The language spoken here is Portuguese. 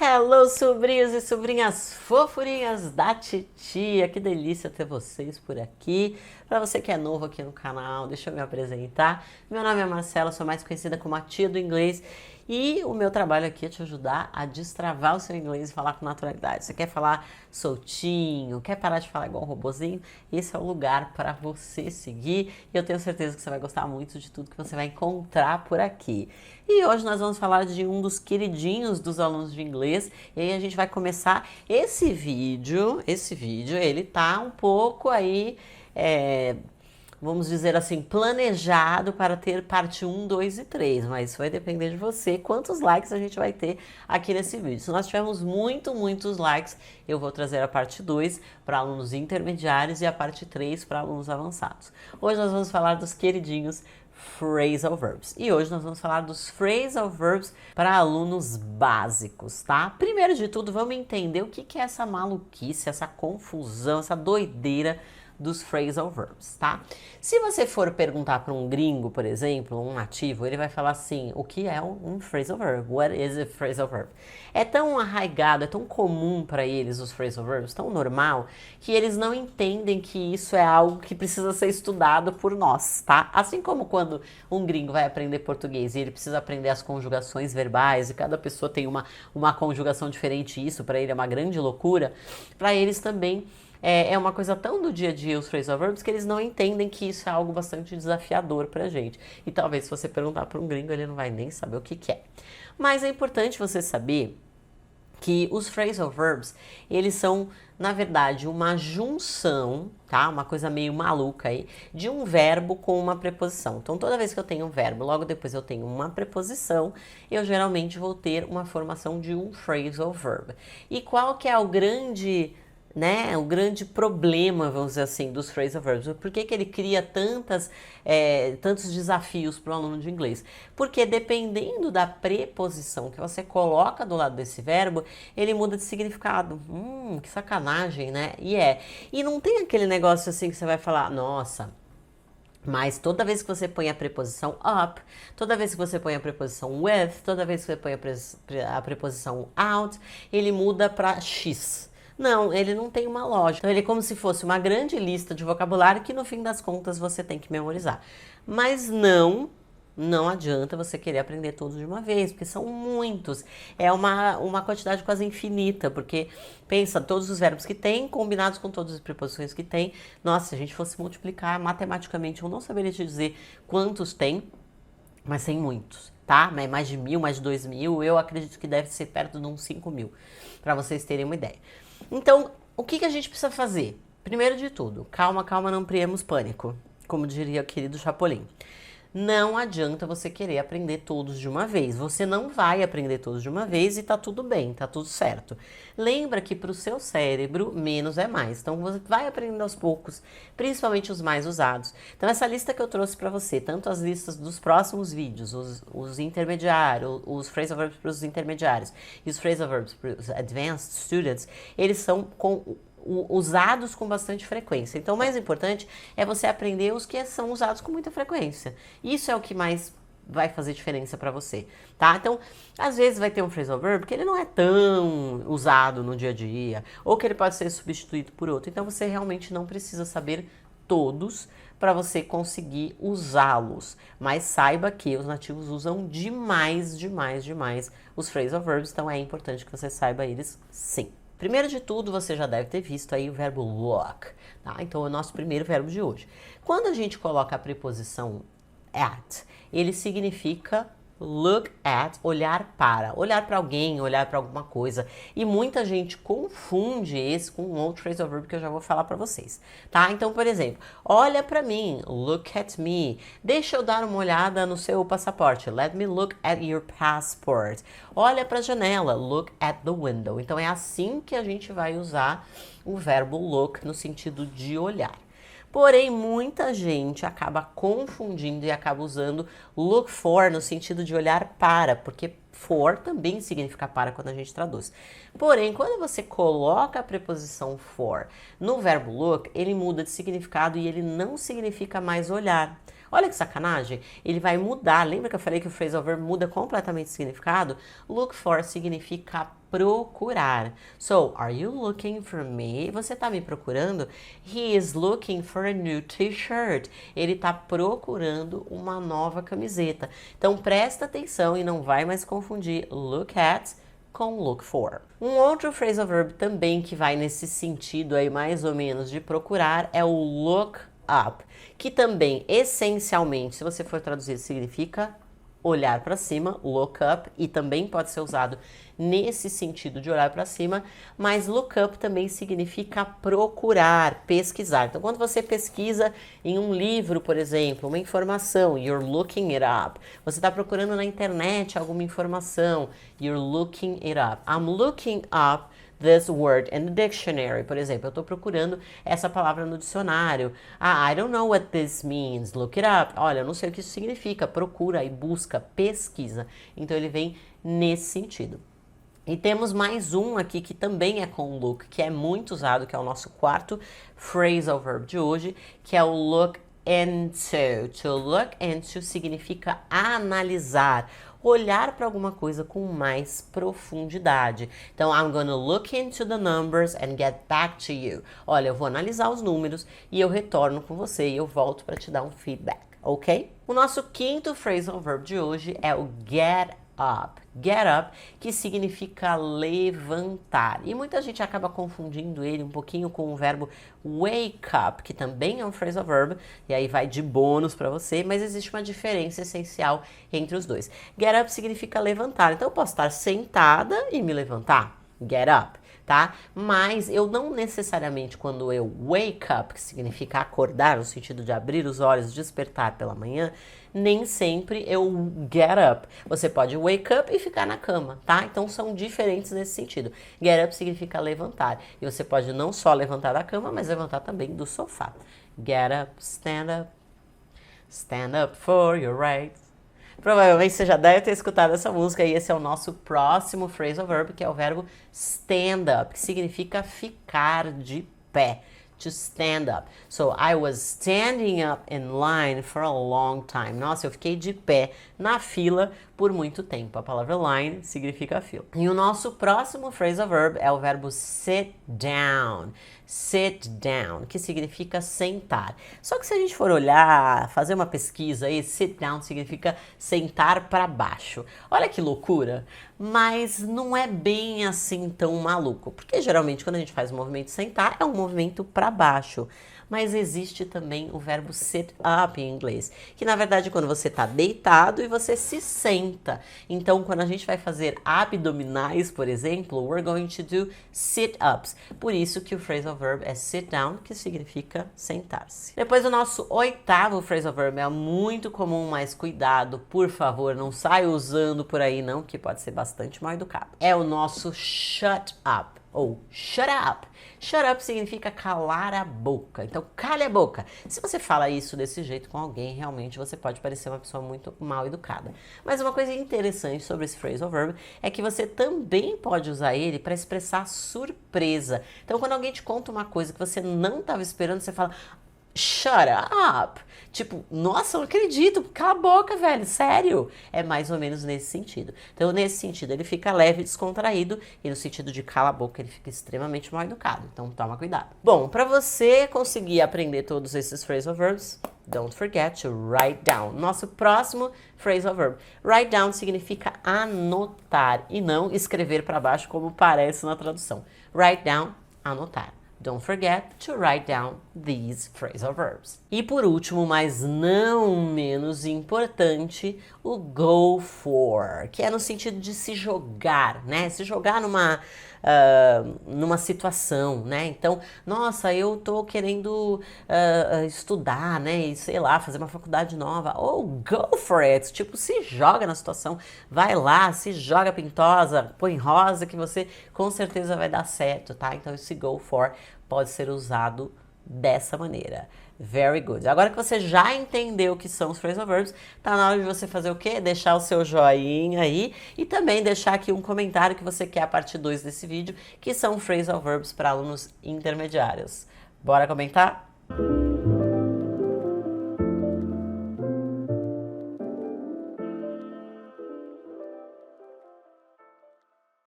Hello, sobrinhos e sobrinhas fofurinhas da titia, que delícia ter vocês por aqui. Para você que é novo aqui no canal, deixa eu me apresentar. Meu nome é Marcela, sou mais conhecida como a tia do inglês e o meu trabalho aqui é te ajudar a destravar o seu inglês e falar com naturalidade. Você quer falar soltinho, quer parar de falar igual um robozinho? Esse é o lugar para você seguir e eu tenho certeza que você vai gostar muito de tudo que você vai encontrar por aqui. E hoje nós vamos falar de um dos queridinhos dos alunos de inglês. E aí a gente vai começar esse vídeo, ele tá um pouco aí, vamos dizer assim, planejado para ter parte 1, 2 e 3, mas isso vai depender de você, quantos likes a gente vai ter aqui nesse vídeo. Se nós tivermos muitos likes, eu vou trazer a parte 2 para alunos intermediários e a parte 3 para alunos avançados. Hoje nós vamos falar dos queridinhos phrasal verbs. E hoje nós vamos falar dos phrasal verbs para alunos básicos, tá? Primeiro de tudo, vamos entender o que é essa maluquice, essa confusão, essa doideira dos phrasal verbs, tá? Se você for perguntar para um gringo, por exemplo, um nativo, ele vai falar assim, o que é um phrasal verb? What is a phrasal verb? É tão arraigado, é tão comum para eles os phrasal verbs, tão normal, que eles não entendem que isso é algo que precisa ser estudado por nós, tá? Assim como quando um gringo vai aprender português e ele precisa aprender as conjugações verbais e cada pessoa tem uma conjugação diferente, isso para ele é uma grande loucura, para eles também é uma coisa tão do dia a dia os phrasal verbs que eles não entendem que isso é algo bastante desafiador pra gente. E talvez se você perguntar para um gringo, ele não vai nem saber o que é. Mas é importante você saber que os phrasal verbs, eles são, na verdade, uma junção, tá? Uma coisa meio maluca aí, de um verbo com uma preposição. Então, toda vez que eu tenho um verbo, logo depois eu tenho uma preposição, eu geralmente vou ter uma formação de um phrasal verb. E qual que é o grande problema, vamos dizer assim, dos phrasal verbs? Por que ele cria tantos desafios para o aluno de inglês? Porque dependendo da preposição que você coloca do lado desse verbo, ele muda de significado. Que sacanagem, né? E não tem aquele negócio assim que você vai falar, nossa, mas toda vez que você põe a preposição up, toda vez que você põe a preposição with, toda vez que você põe a preposição out, ele muda para X. Não, ele não tem uma lógica. Então, ele é como se fosse uma grande lista de vocabulário que no fim das contas você tem que memorizar. Mas não adianta você querer aprender todos de uma vez, porque são muitos. É uma quantidade quase infinita, porque pensa, todos os verbos que tem, combinados com todas as preposições que tem. Nossa, se a gente fosse multiplicar matematicamente, eu não saberia te dizer quantos tem, mas tem muitos, tá? Mais de 1.000, mais de 2.000, eu acredito que deve ser perto de uns 5.000, para vocês terem uma ideia. Então, o que a gente precisa fazer? Primeiro de tudo, calma, não criemos pânico, como diria o querido Chapolin. Não adianta você querer aprender todos de uma vez. Você não vai aprender todos de uma vez e tá tudo bem, tá tudo certo. Lembra que para o seu cérebro, menos é mais. Então, você vai aprendendo aos poucos, principalmente os mais usados. Então, essa lista que eu trouxe para você, tanto as listas dos próximos vídeos, os intermediários, os phrasal verbs para os intermediários e os phrasal verbs para os advanced students, eles são usados com bastante frequência. Então, o mais importante é você aprender os que são usados com muita frequência. Isso é o que mais vai fazer diferença para você, tá? Então, às vezes vai ter um phrasal verb que ele não é tão usado no dia a dia, ou que ele pode ser substituído por outro. Então, você realmente não precisa saber todos para você conseguir usá-los. Mas saiba que os nativos usam demais os phrasal verbs, então é importante que você saiba eles sim. Primeiro de tudo, você já deve ter visto aí o verbo look, tá? Então, é o nosso primeiro verbo de hoje. Quando a gente coloca a preposição at, ele significa look at, olhar para alguém, olhar para alguma coisa. E muita gente confunde esse com um outro phrasal verb que eu já vou falar para vocês, tá? Então, por exemplo, olha para mim, look at me. Deixa eu dar uma olhada no seu passaporte. Let me look at your passport. Olha para a janela, look at the window. Então, é assim que a gente vai usar o verbo look no sentido de olhar. Porém, muita gente acaba confundindo e acaba usando look for no sentido de olhar para, porque for também significa para quando a gente traduz. Porém, quando você coloca a preposição for no verbo look, ele muda de significado e ele não significa mais olhar. Olha que sacanagem, ele vai mudar. Lembra que eu falei que o phrasal verb muda completamente o significado? Look for significa procurar. So, are you looking for me? Você tá me procurando? He is looking for a new t-shirt. Ele tá procurando uma nova camiseta. Então, presta atenção e não vai mais confundir look at com look for. Um outro phrasal verb também que vai nesse sentido aí mais ou menos de procurar é o look up, que também essencialmente, se você for traduzir, significa olhar para cima, look up, e também pode ser usado nesse sentido de olhar para cima, mas look up também significa procurar, pesquisar. Então, quando você pesquisa em um livro, por exemplo, uma informação, you're looking it up. Você está procurando na internet alguma informação, you're looking it up. I'm looking up this word in the dictionary. Por exemplo, eu estou procurando essa palavra no dicionário. I don't know what this means. Look it up. Olha, eu não sei o que isso significa. Procura e busca, pesquisa. Então ele vem nesse sentido. E temos mais um aqui que também é com look, que é muito usado, que é o nosso quarto phrasal verb de hoje, que é o look into. To look into significa analisar, olhar para alguma coisa com mais profundidade. Então, I'm gonna look into the numbers and get back to you. Olha, eu vou analisar os números e eu retorno com você e eu volto para te dar um feedback, ok? O nosso quinto phrasal verb de hoje é o get up. Get up, que significa levantar. E muita gente acaba confundindo ele um pouquinho com o verbo wake up, que também é um phrasal verb, e aí vai de bônus para você, mas existe uma diferença essencial entre os dois. Get up significa levantar, então eu posso estar sentada e me levantar. Get up, tá? Mas eu não necessariamente, quando eu wake up, que significa acordar, no sentido de abrir os olhos, despertar pela manhã, nem sempre eu get up. Você pode wake up e ficar na cama, tá? Então são diferentes nesse sentido. Get up significa levantar. E você pode não só levantar da cama, mas levantar também do sofá. Get up, stand up for your rights. Provavelmente você já deve ter escutado essa música e esse é o nosso próximo phrasal verb, que é o verbo stand up, que significa ficar de pé. To stand up. So, I was standing up in line for a long time. Nossa, eu fiquei de pé na fila por muito tempo. A palavra line significa fila. E o nosso próximo phrasal verb é o verbo sit down. Sit down, que significa sentar. Só que se a gente for olhar, fazer uma pesquisa aí, sit down significa sentar para baixo. Olha que loucura, mas não é bem assim tão maluco, porque geralmente quando a gente faz o movimento sentar, é um movimento para baixo. Mas existe também o verbo sit up em inglês, que na verdade é quando você está deitado e você se senta. Então, quando a gente vai fazer abdominais, por exemplo, we're going to do sit-ups. Por isso que o phrasal verb é sit down, que significa sentar-se. Depois o nosso oitavo phrasal verb é muito comum, mas cuidado, por favor, não saia usando por aí não, que pode ser bastante mal educado. É o nosso shut up. Ou shut up. Shut up significa calar a boca. Então, cale a boca. Se você fala isso desse jeito com alguém, realmente você pode parecer uma pessoa muito mal educada. Mas uma coisa interessante sobre esse phrasal verb é que você também pode usar ele para expressar surpresa. Então, quando alguém te conta uma coisa que você não estava esperando, você fala shut up. Tipo, nossa, eu não acredito, cala a boca, velho, sério. É mais ou menos nesse sentido. Então, nesse sentido, ele fica leve e descontraído, e no sentido de cala a boca, ele fica extremamente mal educado. Então, toma cuidado. Bom, para você conseguir aprender todos esses phrasal verbs, don't forget to write down. Nosso próximo phrasal verb. Write down significa anotar, e não escrever para baixo, como parece na tradução. Write down, anotar. Don't forget to write down these phrasal verbs. E por último, mas não menos importante, o go for, que é no sentido de se jogar, né? Se jogar numa situação, né? Então, nossa, eu tô querendo estudar, né? E sei lá, fazer uma faculdade nova. Oh, go for it! Tipo, se joga na situação, vai lá, se joga pintosa, põe rosa que você com certeza vai dar certo, tá? Então, esse go for pode ser usado dessa maneira. Very good. Agora que você já entendeu o que são os phrasal verbs, tá na hora de você fazer o quê? Deixar o seu joinha aí e também deixar aqui um comentário que você quer a parte 2 desse vídeo, que são phrasal verbs para alunos intermediários. Bora comentar?